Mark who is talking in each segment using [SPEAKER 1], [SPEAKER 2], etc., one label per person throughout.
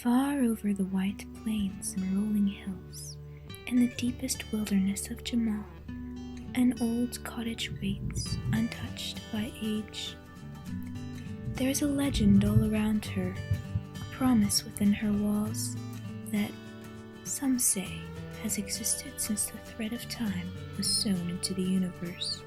[SPEAKER 1] Far over the white plains and rolling hills, in the deepest wilderness of Jamal, an old cottage waits, untouched by age. There is a legend all around her, a promise within her walls that, some say, has existed since the thread of time was sewn into the universe.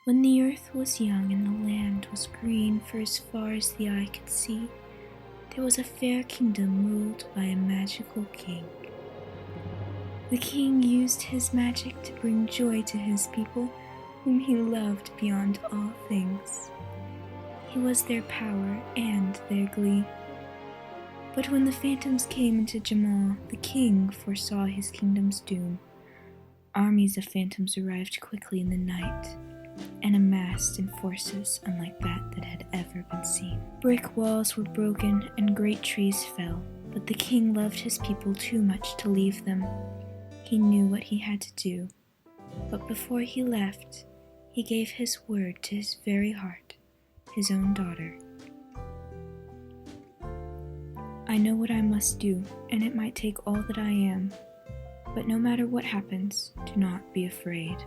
[SPEAKER 1] When the earth was young and the land was green for as far as the eye could see, there was a fair kingdom ruled by a magical king. The king used his magic to bring joy to his people, whom he loved beyond all things. He was their power and their glee. But when the phantoms came into Jamal, the king foresaw his kingdom's doom. Armies of phantoms arrived quickly in the night, and amassed in forces unlike that had ever been seen. Brick walls were broken and great trees fell, but the king loved his people too much to leave them. He knew what he had to do, but before he left, he gave his word to his very heart, his own daughter. I know what I must do, and it might take all that I am, but no matter what happens, do not be afraid.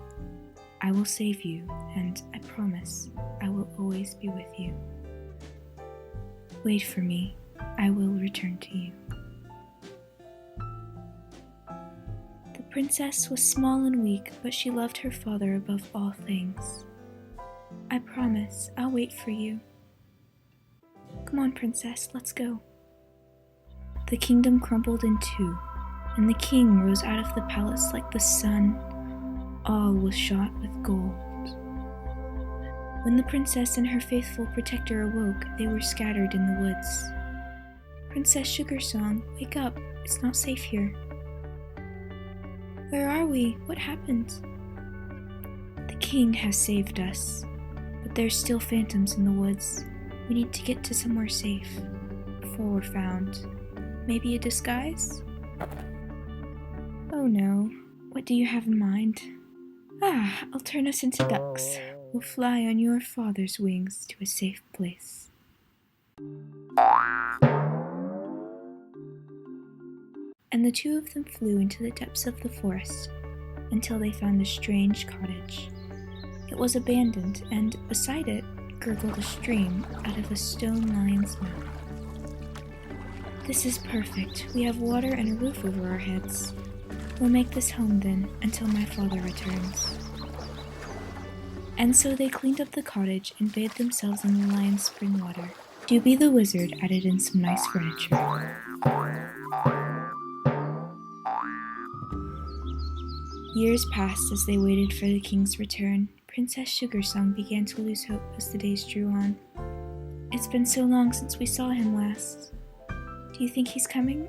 [SPEAKER 1] I will save you, and I promise I will always be with you. Wait for me, I will return to you. The princess was small and weak, but she loved her father above all things. I promise I'll wait for you. Come on, princess, let's go. The kingdom crumbled in two, and the king rose out of the palace like the sun. All was shot with gold. When the princess and her faithful protector awoke, they were scattered in the woods. Princess Sugarsong, wake up, it's not safe here. Where are we? What happened? The king has saved us, but there's still phantoms in the woods. We need to get to somewhere safe, before we're found. Maybe a disguise? Oh no, what do you have in mind? I'll turn us into ducks. We'll fly on your father's wings to a safe place. And the two of them flew into the depths of the forest until they found a strange cottage. It was abandoned, and beside it gurgled a stream out of a stone lion's mouth. This is perfect. We have water and a roof over our heads. We'll make this home then, until my father returns. And so they cleaned up the cottage and bathed themselves in the lion's spring water. Dewbee the wizard added in some nice furniture. Years passed as they waited for the king's return. Princess Sugarsong began to lose hope as the days drew on. It's been so long since we saw him last. Do you think he's coming?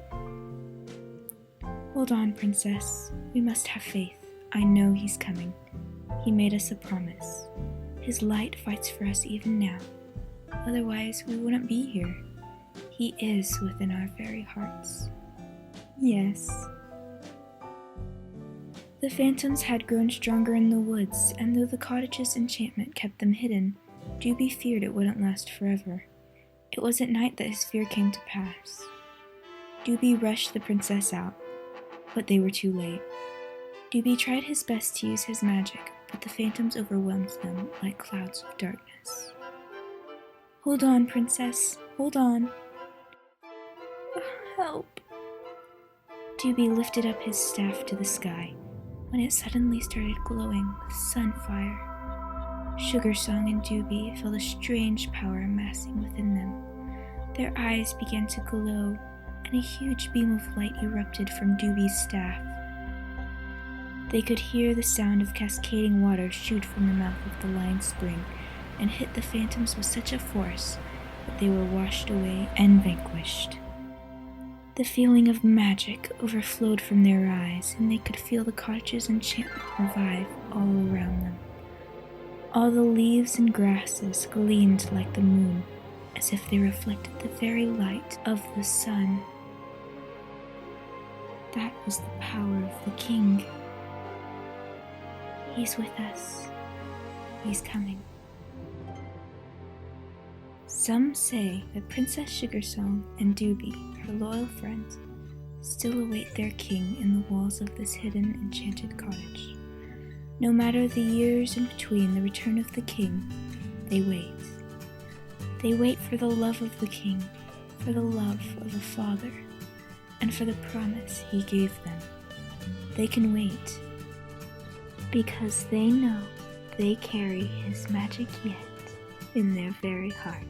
[SPEAKER 1] Hold on, princess. We must have faith. I know he's coming. He made us a promise. His light fights for us even now. Otherwise, we wouldn't be here. He is within our very hearts. Yes. The phantoms had grown stronger in the woods, and though the cottage's enchantment kept them hidden, Dewbee feared it wouldn't last forever. It was at night that his fear came to pass. Dewbee rushed the princess out, but they were too late. Dewbee tried his best to use his magic, but the phantoms overwhelmed them like clouds of darkness. Hold on, princess, hold on. Help! Dewbee lifted up his staff to the sky, when it suddenly started glowing with sunfire. Sugarsong and Dewbee felt a strange power amassing within them. Their eyes began to glow, and a huge beam of light erupted from Dewbee's staff. They could hear the sound of cascading water shoot from the mouth of the lion's spring and hit the phantoms with such a force that they were washed away and vanquished. The feeling of magic overflowed from their eyes, and they could feel the cottage's enchantment revive all around them. All the leaves and grasses gleamed like the moon, as if they reflected the very light of the sun. That was the power of the king. He's with us. He's coming. Some say that Princess Sugarsong and Dewbee, her loyal friends, still await their king in the walls of this hidden enchanted cottage. No matter the years in between the return of the king, they wait. They wait for the love of the king, for the love of a father, and for the promise he gave them. They can wait because they know they carry his magic yet in their very hearts.